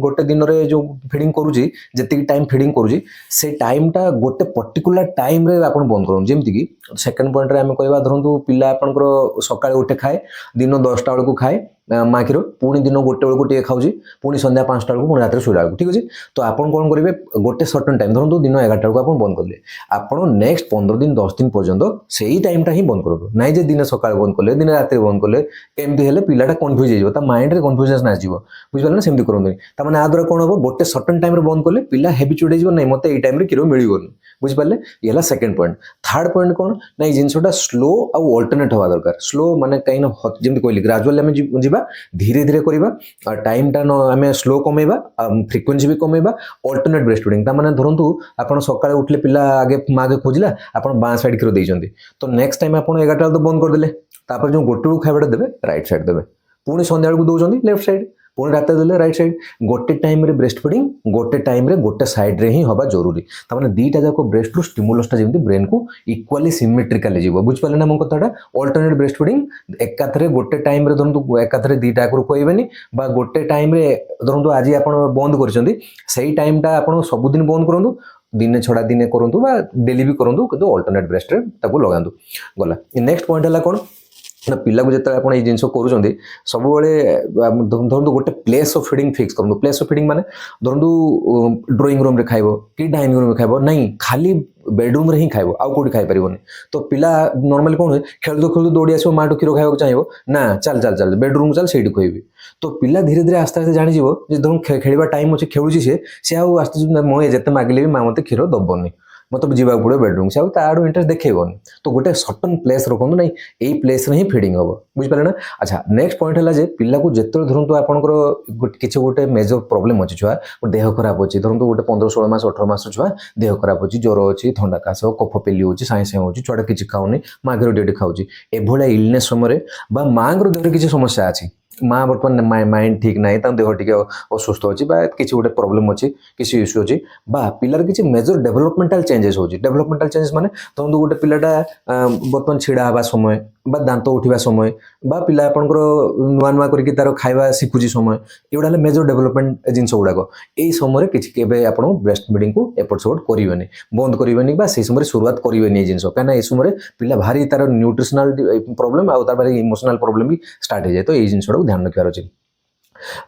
गोटे दिन रे जो फीडिंग करूची जति टाइम फीडिंग करूची से टाइमटा गोटे पर्टिकुलर टाइम रे आपण बंद करूँ। जेमति कि सेकंड पॉइंट रे हम कहबा धरतु पिला आपनकर सकाळे उठे खाए दिन 10टा बेलू खाए, माँ क्षीर पुणी दिन गोटे बेलू टे खाऊँ पुणी संध्या 5टा बेलू पुणी रात शुला ठीक अच्छे तो आपन कौन करेंगे गोटे सर्टन टाइम धरतु दिन 11टा बेलू आप बंद कले आपड़ नेक्स्ट 15 दिन 10 दिन पर्यंत से टाइमटा ही बंद करूँ ना जे दिन सका बंद कले दिन रात बंद कले एमती हेल्ले पिलाटा कन्फ्यूज हो माइंड में कन्फ्यूजन आसो बुझे ना सेमती करूँ ताने आ द्वारा कौन हम गोटे सर्टन टाइम बंद कले पिला हेबिचुएट हो नहीं मत ये टाइम क्षीर मिलबनी बुझिपारे ये सेकेंड पॉइंट थर्ड पॉइंट कौन ना जिनटा स्लो आउ अल्टरनेट हवा दरकार स्लो माने कहीं जमी कहली ग्राजुअली आम जा धीरे धीरे करवा टाइमटा आम स्लो कमेवा फ्रिक्वेन्सी भी कमेवा अल्टरनेट ब्रेस्ट फीडिंग ताने धरतु आप सकाଳେ उठले पिला आगे माँ के खोजला आप बाँ साइड क्षीर देते तो नेक्स्ट टाइम आप 11टा तो बंद करदे जो गोटे बेलू खाइबाटा देवे राइट साइड देवे पुणी संध्या बेलू दौरान लेफ्ट साइड पुणी रात देले राइट साइड गोटे टाइम रे ब्रेस्ट फीडिंग गोटे टाइम रे गोटे साइड रे ही हवा जरूरी ताने दीटा जाक ब्रेस्ट रू स्टिमुलसटा जेमती ब्रेन को इक्वाली सिमेट्रिकली जीव बुझिपारे ना मो कथाटा अल्टरनेट ब्रेस्ट फीडिंग एकाथरे गोटे टाइम रे धरतु एकाथरे दीटा आकरू कहबेनी बा गोटे टाइम रे धरतु आज आपण बंद करछंती सेही टाइमटा आपण सबुदिन बंद करंतु दिने छड़ा दिने करंतु बा डेली भी करंतु किंतु अल्टरनेट ब्रेस्ट रे ताको लगांतु गला नेक्स्ट पॉइंट हला कोन ना पिला को जिते आप जिन करूँ सब धरतु गोटे प्लेस ऑफ फीडिंग फिक्स करूँ प्लेस ऑफ फीडिंग माने धरतु ड्राइंग रूम रे खाइबो कि डाइनिंग रूम रे खाइबो नहीं खाली बेडरूम रे ही खाइबो आउ कोठी खाइ परिबोनी तो पिला नॉर्मली कौन खेलु दौड़ी आसो माटू क्षीर खाइबा चाहिए ना चल चल चल बेडरूम चल से खुएबी तो पिला धीरे धीरे आस्ते आस्ते जानी धर खेलवा टाइम अच्छे खेलुची सी आस्ते मुझे जिते मागिले भी माँ मत क्षीर दबनी मतलब जीवाक पड़े बेडरूम से आड़ इंटरेस्ट देखेबनी तो गोटे सर्टन प्लेस रखु ना यही प्लेस ही फीडिंग हम बुझिपारे ना अच्छा नेक्स्ट पॉइंट है पिला को जिते धरतु आपंकर किसी गोटे मेजर प्रोब्लेम अच्छी छुआ देह खराब अच्छी धरतु गोटे 15-16 मास 18 मास छुआ देह खराब अच्छी ज्वर अच्छी थंडा काश कफ पेली हो साए साए हो छुआ किसी खाऊनी माँ घर डेट खाऊँ एभलिया इलनेस समय माँ देह किसी समस्या अच्छी माँ बर्तमान माइंड ठीक ना देह टी असुस्थ अच्छी किसी गोटे प्रोब्लेम अच्छी किसी इश्यू अच्छी पिलार किसी मेजर डेभलपमेंटाल चेंजेस हो डेभलपमेंटाल चेंजेस माने धरतु गोटे पिलाटा बर्तमान छिड़ा हवा समय बा दांत उठा समय बा पिला आपंकर नुआ नुआ करके तार खाଇବା शिखुची समय एगुड़ा मेजर डेभलपमेंट जिनस गुड़ाक यही समय किसी आप ब्रेस्ट फीडिंग को एपट सेपट करेंगे बंद करेंगे से समय शुरुआत करेंगे जिन कहीं ये समय पिला भारी तार न्यूट्रिशनल प्रॉब्लम आउ तार भारी इमोशनल प्रॉब्लम भी स्टार्ट हो जाए तो ये जिन ध्यान रखार अच्छे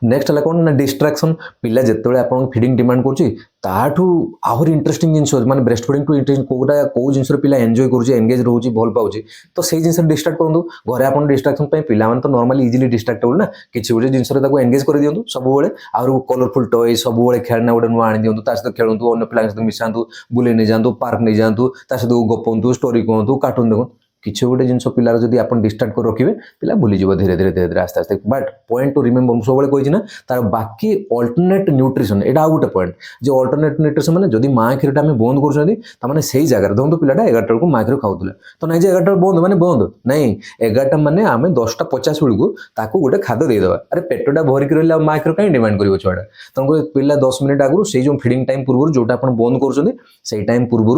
नेक्स्ट है कौन ना डिस्ट्राक्शन पिला जिते आप फीडिंग डिमांड करूँ आहरी इंटरेस्टिंग जिन माने ब्रेस्ट फीडिंग टू इंटरेस्ट कौटा कौ जिन पिला एंजॉय करुँचे एंगेज रोचे भल पाऊँ तो से जिन डिस्ट्राक्ट करूँ घरे आप डिस्ट्राक्शन पिला तो नॉर्मली इजिली डिस्ट्राक्टेबल ना किसी गोटे जिन एंगेज कर दिखाँ सब आहर कलरफुल टॉय सब खेलना गोटे नुआ आनी दिखाँ सहित खेलतु अन्य पिला सहित मिशातु बुले नहीं जातु पार्क नहीं जातु सहित गपंतु स्टोरी कहतु कार्टून देखु किसी गोटे जिन पिलार जब आप डिस्ट्राक्ट कर रखिए पिला भूलीज धीरे धीरे धीरे धीरे आस्ते आस्ते बट पॉइंट टू रिमेम्बर मुझे सब कही ना तार बाकी अल्टरनेट न्यूट्रिशन यहाँ आउ गोटे पॉइंट जो अल्टरनेट न्यूट्रिशन मैंने जब माँ क्षीरटा आम बंद कर से जगह देखो पिलाटा 11टा बेलू माँ क्षीर खाऊला तो नहीं 11टा बंद माने बंद नहीं 11टा माने आम 10:50 बेलू ताकू गोटे खाद्य देदेवा अरे पेटटा भरिक रही माँ क्षीर कहीं डिमांड कर छुआटा तुमको पिला 10 मिनिट आगु से जो फीडिंग टाइम पूर्व जोटा आप बंद कर टाइम पूर्व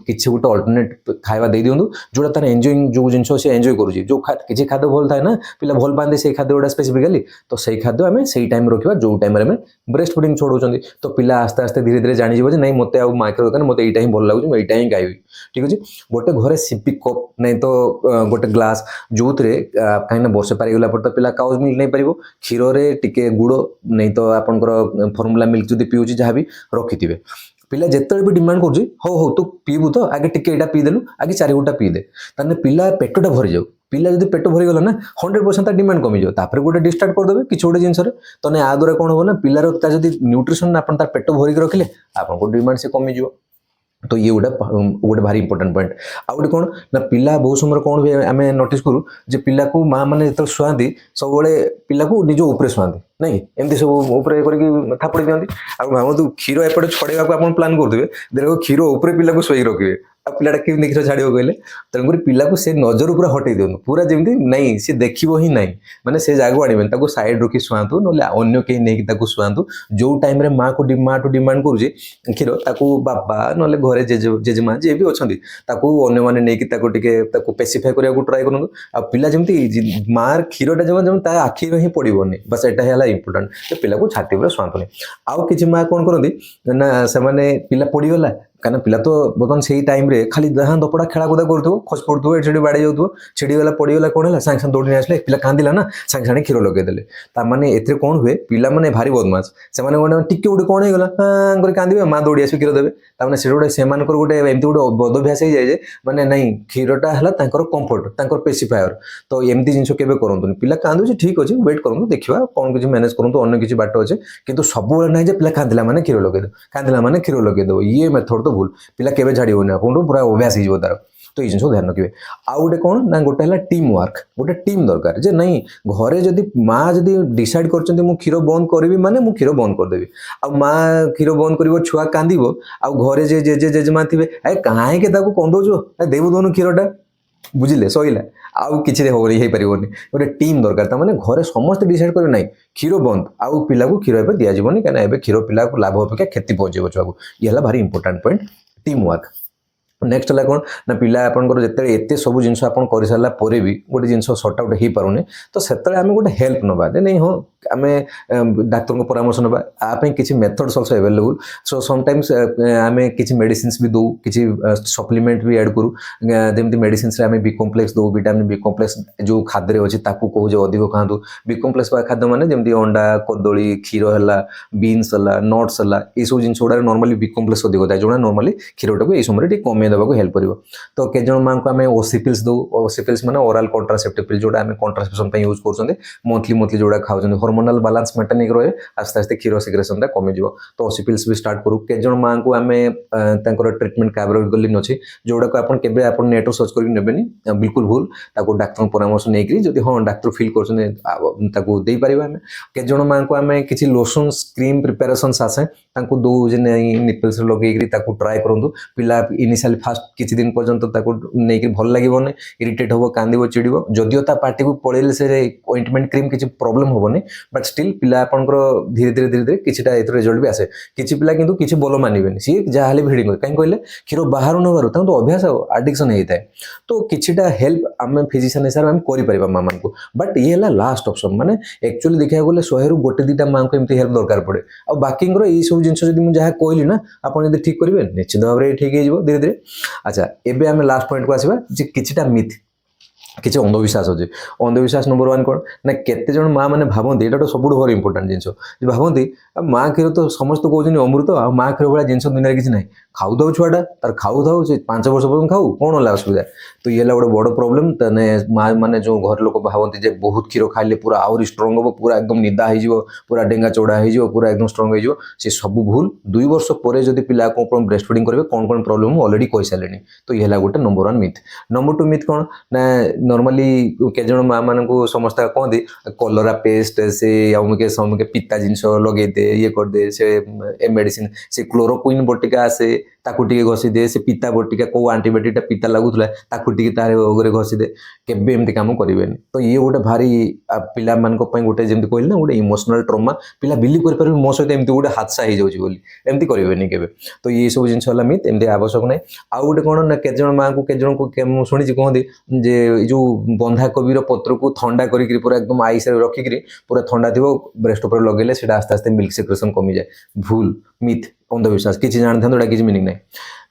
किसी गोटे अल्टरनेट खाଇବା दे दिंतु जोटा एंजॉइंग जो जिन एंजॉय करुँची जो किसी खाद्य भल थाए ना पिला भल पाते से खाद्य गुड़ा स्पेसिफिकाली तो सही खाद्य आम से टाइम रखा जो टाइम आम ब्रेस्ट फीडिंग छोड़ाऊँ तो पिला आस्ते आस्ते धीरे धीरे जान जी नहीं मत माँ क्षीर दरकार मत यहाँ भल लगे मुझे यहाँ खाइबी ठीक अच्छे गोटे घरे सिपी कप नहीं तो गोटे ग्लास जो थे कहीं वर्षे पारिगला पर तो पिला काउज मिल्क नहीं पार क्षीर टे गुड़ नहीं तो आपंकर फर्मुला मिल्क जो पीऊँ जहाँ भी रखि पिला जिते भी डिमांड करुँच हो हो तू पीबू तो आगे टिके यहाँ पीदेलु आगे 4 घंटा पीदे ताने पिला पेटटा भरी जाऊ पिला जब पेट भरीगला ना 100% डिमांड कमी जाए तापर गोटे डिस्ट्राक्ट करदे किसी गोटे जिन तो आ द्वारा कौन हम ना पिलार न्यूट्रिशन आप पेट भरिक रखिले आपको डिमांड से कमिज तो ये गोटे भारी इंपोर्टेंट पॉइंट आ गोटे कौन ना पिला बहुत समय कौन भी आम नोटिस करूँ जे पिला को माँ मैंने जो शुआती सब पिला को निज उपरे शुआती नहीं एमती सब उपरे करके थापड़ी दिखती आ भावतु क्षीर एपटे छड़ेगा आप प्लान करुवे देखो क्षीर उपरे पिला को शोई रखिए आ पिलाटा केमती क्षीर छाड़ कहले तेणुक पिला को से नजर पूरा हटई दिखाँ पूरा जमी नहीं सी देखो ही नहीं माने से जगह आने साइड रखी शुआतु ना अन्य कहीं नहीं शुआतु जो टाइम माँ को टू डिमांड करुचे क्षीर ताकू बाबा ना घरे जेजेमा जी भी अच्छा अन्य मैंने नहीं पेसिफाई करने ट्राए करूँ आ पिला जमी माँ क्षीरटा जब आखिर ही पड़ोनी बस यहाँ है इंपोर्टाट पिला को छाती पर शुआतुनि आउ कि माँ कौन करती ना से पिला पड़गला କାରଣ ପିଲା ତ ବର୍ତ୍ତମାନ ସେଇ ଟାଇମ୍ରେ ଖାଲି ଯାହା ଦପଡ଼ା ଖେଳାକୁଦା କରୁଥିବ, ଖସି ପଡ଼ୁଥିବ, ଏଠି ସେଠି ବାଡ଼େଇ ଯାଉଥିବ, ଛିଡ଼ିଗଲା ପଡ଼ିଗଲା କ'ଣ ହେଲା ସାଙ୍ଗେ ସାଙ୍ଗେ ଦୌଡ଼ି ଆସିଲେ, ପିଲା କାନ୍ଦିଲା ନା ସାଙ୍ଗେ ସାଙ୍ଗେ କ୍ଷୀର ଲଗେଇଦେଲେ। ତାମାନେ ଏଥିରେ କ'ଣ ହୁଏ, ପିଲାମାନେ ଭାରି ବଦମାସ। ସେମାନେ ଗୋଟେ ଟିକେ ଗୋଟେ କ'ଣ ହେଇଗଲା କରି କାନ୍ଦିବେ, ମା ଦୌଡ଼ି ଆସିବେ କ୍ଷୀର ଦେବେ। ତାମାନେ ସେଟା ଗୋଟେ ସେମାନଙ୍କର ଗୋଟେ ଏମିତି ଗୋଟେ ବଦଭ୍ୟାସ ହେଇଯାଏ ଯେ ମାନେ ନାଇଁ କ୍ଷୀରଟା ହେଲା ତାଙ୍କର କମ୍ଫର୍ଟ, ତାଙ୍କର ପେସିଫାୟର। ତ ଏମିତି ଜିନିଷ କେବେ କରନ୍ତୁନି। ପିଲା କାନ୍ଦୁଛି ଠିକ୍ ଅଛି, ୱେଟ୍ କରନ୍ତୁ, ଦେଖିବା କ'ଣ କିଛି ମ୍ୟାନେଜ କରନ୍ତୁ, ଅନ୍ୟ କିଛି ବାଟ ଅଛି। କିନ୍ତୁ ସବୁବେଳେ ନାହିଁ ଯେ ପିଲା କାନ୍ଦିଲା ମାନେ କ୍ଷୀର ଲଗେଇଦେବ, କାନ୍ଦିଲା ମାନେ କ୍ଷୀର ଲଗେଇଦେବ, ଇଏ ମେଥଡ଼ ତ ଭୁଲ। ପିଲା କେବେ ଛାଡ଼ିବନି ଆପଣଠୁ, ପୁରା ଅଭ୍ୟାସ ହେଇଯିବ ତାର। ତ ଏଇ ଜିନିଷ ଧ୍ୟାନ ରଖିବେ। ଆଉ ଗୋଟେ କ'ଣ ନା ଗୋଟେ ହେଲା ଟିମ୍ ୱାର୍କ, ଗୋଟେ ଟିମ୍ ଦରକାର ଯେ ନାଇଁ ଘରେ ଯଦି ମା ଯଦି ଡିସାଇଡ୍ କରିଛନ୍ତି ମୁଁ କ୍ଷୀର ବନ୍ଦ କରିବି ମାନେ ମୁଁ କ୍ଷୀର ବନ୍ଦ କରିଦେବି। ଆଉ ମା କ୍ଷୀର ବନ୍ଦ କରିବ, ଛୁଆ କାନ୍ଦିବ, ଆଉ ଘରେ ଯେ ଜେଜେ ଜେଜେମା ଥିବେ କାହିଁକି ତାକୁ କନ୍ଦଉଛୁ, ଦେବୁ ଦଉନୁ କ୍ଷୀରଟା, ବୁଝିଲେ, ସଇଲା, ଆଉ କିଛି ହବନି, ହେଇପାରିବନି। ଗୋଟେ ଟିମ୍ ଦରକାର, ତାମାନେ ଘରେ ସମସ୍ତେ ଡିସାଇଡ୍ କରିବେ ନାହିଁ କ୍ଷୀର ବନ୍ଦ, ଆଉ ପିଲାକୁ କ୍ଷୀର ଏବେ ଦିଆଯିବନି, କାହିଁକିନା ଏବେ କ୍ଷୀର ପିଲାକୁ ଲାଭ ଅପେକ୍ଷା କ୍ଷତି ପହଞ୍ଚିବ ଛୁଆକୁ। ଇଏ ହେଲା ଭାରି important point, team work. Next ହେଲା କ'ଣ ନା ପିଲା ଆପଣଙ୍କର ଯେତେବେଳେ ଏତେ ସବୁ ଜିନିଷ ଆପଣ କରିସାରିଲା ପରେ ବି ଗୋଟେ ଜିନିଷ ସର୍ଟ ଆଉଟ୍ ହେଇପାରୁନି, ତ ସେତେବେଳେ ଆମେ ଗୋଟେ ହେଲ୍ପ ନେବା ଯେ ନାଇଁ ହଁ ଆମେ ଡାକ୍ତରଙ୍କ ପରାମର୍ଶ ନେବା। ଆ ପାଇଁ କିଛି methods also available. So sometimes ଆମେ କିଛି ମେଡିସିନ୍ସ ବି ଦେଉ, କିଛି ସପ୍ଲିମେଣ୍ଟ ବି ଆଡ୍ କରୁ। ଯେମିତି ମେଡିସିନ୍ସରେ ଆମେ ବି କମ୍ପ୍ଲେକ୍ସ ଦେଉ, ଭିଟାମିନ୍ ବି କମ୍ପ୍ଲେକ୍ସ ଯେଉଁ ଖାଦ୍ୟରେ ଅଛି ତାକୁ କହୁ ଯେ ଅଧିକ ଖାଆନ୍ତୁ। ବି କମ୍ପ୍ଲେକ୍ସ ଖାଦ୍ୟ ମାନେ ଯେମିତି ଅଣ୍ଡା, କଦଳୀ, କ୍ଷୀର ହେଲା, ବିନ୍ସ ହେଲା, ନଟ୍ସ ହେଲା, ଏଇସବୁ ଜିନିଷ ଗୁଡ଼ାରେ ନର୍ମାଲି ବି କମ୍ପ୍ଲେକ୍ସ ଅଧିକ ଥାଏ, ଯେଉଁଟା ନର୍ମାଲି କ୍ଷୀରଟାକୁ ଏଇ ସମୟରେ ଟିକେ କମେଇ ଦେବାକୁ ହେଲ୍ପ କରିବ। ତ କେତେ ଜଣ ମାଆଙ୍କୁ ଆମେ ଓସିପିଲ୍ସ ଦେଉ। ଓସିପିଲ୍ସ ମାନେ ଓରାଲ କଣ୍ଟ୍ରାସେପ୍ଟିଭ ପିଲ୍, ଯେଉଁଟା ଆମେ କଣ୍ଟ୍ରାସେପ୍ସନ୍ ପାଇଁ ୟୁଜ୍ କରୁଛନ୍ତି, ମନ୍ଥଲି ଯେଉଁଟା ଖାଉଛନ୍ତି, ହର୍ମୋନାଲ ବାଲାନ୍ସ ମେଣ୍ଟେନ୍ ହେଇକି ରହେ, ଆସ୍ତେ ଆସ୍ତେ କ୍ଷୀର ସିକ୍ରେସନଟା କମିଯିବ। ତ ଓସିପିଲ୍ସ ବି ଷ୍ଟାର୍ଟ କରୁ। କେତେ ଜଣ ମାଆଙ୍କୁ ଆମେ ତାଙ୍କର ଟ୍ରିଟମେଣ୍ଟ କାବ୍ରୋଲିନ୍ ଅଛି, ଯେଉଁଟାକୁ ଆପଣ କେବେ ଆପଣ ନେଟ୍ରୁ ସର୍ଚ୍ଚ କରିକି ନେବେନି, ବିଲକୁଲ ଭୁଲ। ତାକୁ ଡାକ୍ତରଙ୍କ ପରାମର୍ଶ ନେଇକରି ଯଦି ହଁ ଡାକ୍ତର ଫିଲ୍ କରୁଛନ୍ତି ତାକୁ ଦେଇପାରିବା ଆମେ। କେତେ ଜଣ ମାଆଙ୍କୁ ଆମେ କିଛି ଲୋସନ୍ସ କ୍ରିମ୍ ପ୍ରିପାରେସନ୍ସ ଆସେ, ତାଙ୍କୁ ଦେଉ ଯେ ନାଇଁ ନିପଲ୍ସରେ ଲଗେଇକରି ତାକୁ ଟ୍ରାଏ କରନ୍ତୁ। ପିଲା ଇନିସିଆଲି ଫାଷ୍ଟ କିଛି ଦିନ ପର୍ଯ୍ୟନ୍ତ ତାକୁ ନେଇକି ଭଲ ଲାଗିବନି, ଇରିଟେଟ୍ ହେବ, କାନ୍ଦିବ, ଚିଡ଼ିବ। ଯଦିଓ ତା ପାଟିକୁ ପଳେଇଲେ ସେ ଅଏଣ୍ଟମେଣ୍ଟ କ୍ରିମ୍ କିଛି ପ୍ରୋବ୍ଲେମ୍ ହେବନି, ବଟ୍ ଷ୍ଟିଲ୍ ପିଲା ଆପଣଙ୍କର ଧୀରେ ଧୀରେ କିଛିଟା ଏଥିରେ ରେଜଲ୍ଟ ବି ଆସେ। କିଛି ପିଲା କିନ୍ତୁ କିଛି ଭଲ ମାନିବେନି, ସିଏ ଯାହା ହେଲେ ବି ହିଡ଼ିଂ କରିବେ। କାହିଁକି କହିଲେ କ୍ଷୀର ବାହାରୁ ନ ବାହାରୁ ତାଙ୍କୁ ତ ଅଭ୍ୟାସ ଆଡିକ୍ସନ୍ ହେଇଥାଏ। ତ କିଛିଟା ହେଲ୍ପ ଆମେ ଫିଜିସିଆନ୍ ହିସାବରେ ଆମେ କରିପାରିବା ମାଆମାନଙ୍କୁ। ବଟ୍ ଇଏ ହେଲା ଲାଷ୍ଟ ଅପସନ୍। ମାନେ ଆକ୍ଚୁଆଲି ଦେଖିବାକୁ ଗଲେ 100ରୁ ଗୋଟେ ଦୁଇଟା ମାଆଙ୍କୁ ଏମିତି ହେଲ୍ପ ଦରକାର ପଡ଼େ। ଆଉ ବାକିଙ୍କର ଏଇସବୁ ଜିନିଷ ଯଦି ମୁଁ ଯାହା କହିଲି ନା ଆପଣ ଯଦି ଠିକ୍ କରିବେ ନିଶ୍ଚିତ ଭାବରେ ଠିକ୍ ହେଇଯିବ ଧୀରେ ଧୀରେ। ଆଚ୍ଛା, ଏବେ ଆମେ ଲାଷ୍ଟ ପଏଣ୍ଟକୁ ଆସିବା ଯେ କିଛିଟା ମିଥ୍, କିଛି ଅନ୍ଧବିଶ୍ୱାସ ଅଛି। ଅନ୍ଧବିଶ୍ୱାସ ନମ୍ବର 1 କ'ଣ ନା କେତେ ଜଣ ମାଆ ମାନେ ଭାବନ୍ତି, ଏଇଟା ତ ସବୁଠୁ ଭାରି ଇମ୍ପୋର୍ଟାଣ୍ଟ ଜିନିଷ, ଯେ ଭାବନ୍ତି ମା କ୍ଷୀର ତ ସମସ୍ତେ କହୁଛନ୍ତି ଅମୃତ, ଆଉ ମା କ୍ଷୀର ଭଳିଆ ଜିନିଷ ଦୁନିଆରେ କିଛି ନାହିଁ। ଖାଉଥାଉ ଛୁଆଟା, ତାର ଖାଉଥାଉ, ସେ 5 ବର୍ଷ ପର୍ଯ୍ୟନ୍ତ ଖାଉ, କ'ଣ ହେଲା ଅସୁବିଧା। ତ ଇଏ ହେଲା ଗୋଟେ ବଡ଼ ପ୍ରୋବ୍ଲେମ୍। ତାହେଲେ ମା ମାନେ ଯେଉଁ ଘର ଲୋକ ଭାବନ୍ତି ଯେ ବହୁତ କ୍ଷୀର ଖାଇଲେ ପୁରା ଆହୁରି ଷ୍ଟ୍ରଙ୍ଗ ହେବ, ପୁରା ଏକଦମ ନିଦା ହେଇଯିବ, ପୁରା ଡେଙ୍ଗା ଚौड़ा ହେଇଯିବ, ପୁରା ଏକଦମ ଷ୍ଟ୍ରଙ୍ଗ ହେଇଯିବ, ସେ ସବୁ ଭୁଲ। 2 ବର୍ଷ ପରେ ଯଦି ପିଲା କ'ଣ ବ୍ରେଷ୍ଟ ଫିଡ଼ିଂ କରିବେ କ'ଣ ପ୍ରୋବ୍ଲେମ୍ ମୁଁ ଅଲରେଡ଼ି କହିସାରିଲିଣି। ତ ଇଏ ହେଲା ଗୋଟେ ନମ୍ବର 1 ମିଥ୍। ନମ୍ବର 2 ମିଥ୍ କ'ଣ ନା ନର୍ମାଲି କେତେ ଜଣ ମାଆ ମାନଙ୍କୁ ସମସ୍ତେ କହନ୍ତି କଲରା ପେଷ୍ଟ, ସେ ଅମୁକେ ସମୁକେ ପିତା ଜିନିଷ ଲଗେଇଦେ, ଇଏ କରିଦେ, ସେ ଏ ମେଡ଼ିସିନ, ସେ କ୍ଲୋରୋକୁଇନ୍ ବଟିକା ଆସେ, ତାକୁ ଟିକେ ଘଷିଦେ, ସେ ପିତା ବଟିକା କେଉଁ ଆଣ୍ଟିବାୟୋଟିକଟା ପିତା ଲାଗୁଥିଲା ତାକୁ ଟିକେ ତାର ରୋଗରେ ଘଷିଦେ। କେବେ ଏମିତି କାମ କରିବେନି। ତ ଇଏ ଗୋଟେ ଭାରି ପିଲାମାନଙ୍କ ପାଇଁ ଗୋଟେ ଯେମିତି କହିଲି ନା ଗୋଟେ ଇମୋସନାଲ ଟ୍ରମା। ପିଲା ବିଲିଭ୍ କରିପାରିବେ ମୋ ସହିତ ଏମିତି ଗୋଟେ ହାଦସା ହେଇଯାଉଛି ବୋଲି, ଏମିତି କରିବେନି କେବେ। ତ ଇଏ ସବୁ ଜିନିଷ ହେଲା ମିଥ୍, ଏମିତି ଆବଶ୍ୟକ ନାହିଁ। ଆଉ ଗୋଟେ କ'ଣ ନା କେତେ ଜଣ ମାଆଙ୍କୁ କେତେ ଜଣଙ୍କୁ ମୁଁ ଶୁଣିଛି କହନ୍ତି ଯେ ଏଇ ଯେଉଁ ବନ୍ଧାକୋବିର ପତ୍ରକୁ ଥଣ୍ଡା କରିକିରି ପୁରା ଏକଦମ ଆଇସରେ ରଖିକିରି ପୁରା ଥଣ୍ଡା ଥିବ ବ୍ରେଷ୍ଟ ଉପରେ ଲଗେଇଲେ ସେଟା ଆସ୍ତେ ଆସ୍ତେ ମିଲ୍କ ସିକ୍ରେସନ୍ କମିଯାଏ। ଭୁଲ, ମିଥ୍, ଅନ୍ଧବିଶ୍ୱାସ। କିଛି ଜାଣିଥାନ୍ତୁ ଏଇଟା କିଛି ମିନିଂ ନାହିଁ।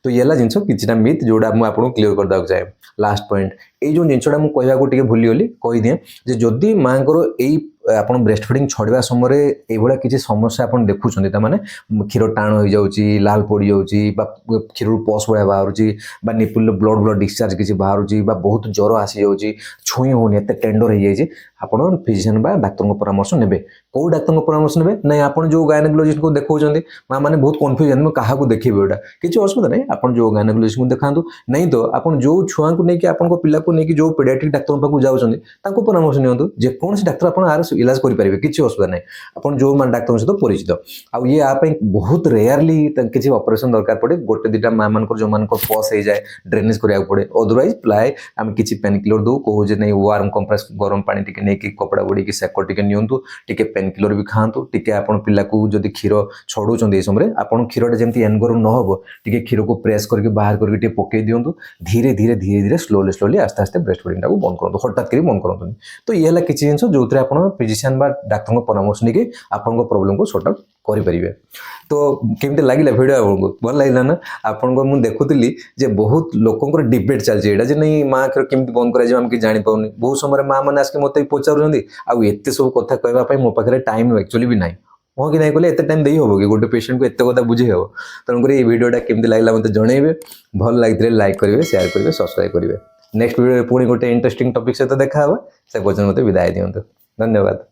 ତ ଇଏ ହେଲା ଜିନିଷ କିଛିଟା ମିଥ୍ ଯେଉଁଟା ମୁଁ ଆପଣଙ୍କୁ କ୍ଲିୟର କରିଦେବାକୁ ଚାହେଁ। ଲାଷ୍ଟ ପଏଣ୍ଟ, ଏଇ ଯେଉଁ ଜିନିଷଟା ମୁଁ କହିବାକୁ ଟିକେ ଭୁଲିଗଲି, କହିଦିଏ ଯେ ଯଦି ମାଆଙ୍କର ଏଇ ଆପଣ ବ୍ରେଷ୍ଟ ଫିଡ଼ିଂ ଛଡ଼ିବା ସମୟରେ ଏଇଭଳିଆ କିଛି ସମସ୍ୟା ଆପଣ ଦେଖୁଛନ୍ତି, ତାମାନେ କ୍ଷୀର ଟାଣ ହେଇଯାଉଛି, ଲାଲ ପଡ଼ିଯାଉଛି, ବା କ୍ଷୀରରୁ ପସ୍ ଭଳିଆ ବାହାରୁଛି, ବା ନିପୁଲରେ ବ୍ଲଡ଼ ଡିସଚାର୍ଜ କିଛି ବାହାରୁଛି, ବା ବହୁତ ଜ୍ୱର ଆସିଯାଉଛି, ଛୁଇଁ ହେଉନି, ଏତେ ଟେଣ୍ଡର ହେଇଯାଇଛି, ଆପଣ ଫିଜିସିଆନ୍ ବା ଡାକ୍ତରଙ୍କ ପରାମର୍ଶ ନେବେ। କେଉଁ ଡାକ୍ତରଙ୍କ ପରାମର୍ଶ ନେବେ? ନାଇଁ ଆପଣ ଯେଉଁ ଗାଇନୋକୋଲୋଜିଷ୍ଟକୁ ଦେଖାଉଛନ୍ତି, ମାଆ ମାନେ ବହୁତ କନଫ୍ୟୁଜନ୍, ମୁଁ କାହାକୁ ଦେଖିବି ଏଇଟା, କିଛି ଅସୁବିଧା ନାହିଁ, ଆପଣ ଯେଉଁ ଗାଇନୋକୋଲୋଜିଷ୍ଟକୁ ଦେଖାନ୍ତୁ। ନାଇଁ ତ ଆପଣ ଯେଉଁ ଛୁଆଙ୍କୁ ନେଇକି ଆପଣଙ୍କ ପିଲାକୁ ନେଇକି ଯେଉଁ ପେଡ଼ିଆଟ୍ରିକ୍ ଡାକ୍ତରଙ୍କ ପାଖକୁ ଯାଉଛନ୍ତି ତାଙ୍କୁ ପରାମର୍ଶ ନିଅନ୍ତୁ। ଯେକୌଣସି ଡାକ୍ତର ଆପଣ ଆର ଇଲାଜ କରିପାରିବେ, କିଛି ଅସୁବିଧା ନାହିଁ, ଆପଣ ଯେଉଁ ଡାକ୍ତରଙ୍କ ସହିତ ପରିଚିତ। ଆଉ ଇଏ ଆ ପାଇଁ ବହୁତ ରେୟାରଲି କିଛି ଅପରେସନ୍ ଦରକାର ପଡ଼େ। ଗୋଟେ ଦୁଇଟା ମାଆ ମାନଙ୍କର ଯେଉଁମାନଙ୍କର ପସ୍ ହେଇଯାଏ ଡ୍ରେନେଜ୍ କରିବାକୁ ପଡ଼େ, ଅଦରୱାଇଜ୍ ପ୍ରାୟ ଆମେ କିଛି ପେନ୍ କିଲର ଦେଉ, କହୁ ଯେ ନାଇଁ ୱାର୍ମ କମ୍ପ୍ରେସ୍, ଗରମ ପାଣି ଟିକେ ନେଇକି କପଡ଼ା ବୁଡ଼ିକି ସେକ ଟିକେ ନିଅନ୍ତୁ, ଟିକେ ପେନ୍ କିଲର ବି ଖାଆନ୍ତୁ, ଟିକେ ଆପଣ ପିଲାକୁ ଯଦି କ୍ଷୀର ଛଡ଼ଉଛନ୍ତି ଏଇ ସମୟରେ ଆପଣ କ୍ଷୀରଟା ଯେମିତି ଏନଗରମ ନ ହେବ ଟିକେ କ୍ଷୀରକୁ ପ୍ରେସ୍ କରିକି ବାହାର କରିକି ଟିକେ ପକେଇ ଦିଅନ୍ତୁ। ଧୀରେ ଧୀରେ ସ୍ଲୋଲି ଆସ୍ତେ ଆସ୍ତେ ବ୍ରେଷ୍ଟ ଫିଡ଼ିଂଟାକୁ ବନ୍ଦ କରନ୍ତୁ, ହଠାତ୍ କରି ବନ୍ଦ କରନ୍ତୁନି। ତ ଇଏ ହେଲା କିଛି ଜିନିଷ ଯେଉଁଥିରେ ଆପଣ फिजिशियन बा डाक्तर परामर्श नहीं आपन प्रॉब्लम को सॉर्ट आउट करें। तो केमती लगे भिडियो आपको भल लगे ना आपन को मुझे देखुली जे बहुत लोकंर डिबेट चलती है नहीं माँ क्षीर केमती बंद कर जापानी बहुत समय माँ मैंने आसिक मत पचार आते सब कथा कहवाई मो पाखे टाइम एक्चुअली भी ना हाँ कि नहीं कहले एत टाइम दे हम कि गोटे पेशेंट को एत कथा बुझे हम तेणुक ये भिडियोटा केमती लगे मत जनइबे भल लगी लाइक करेंगे शेयर करेंगे सब्सक्राइब करेंगे नेक्स्ट वीडियो पुणी गोटे इंटरेस्टिंग टॉपिक सहित देखा से पर्यटन मत विदाय दिंतु धन्यवाद।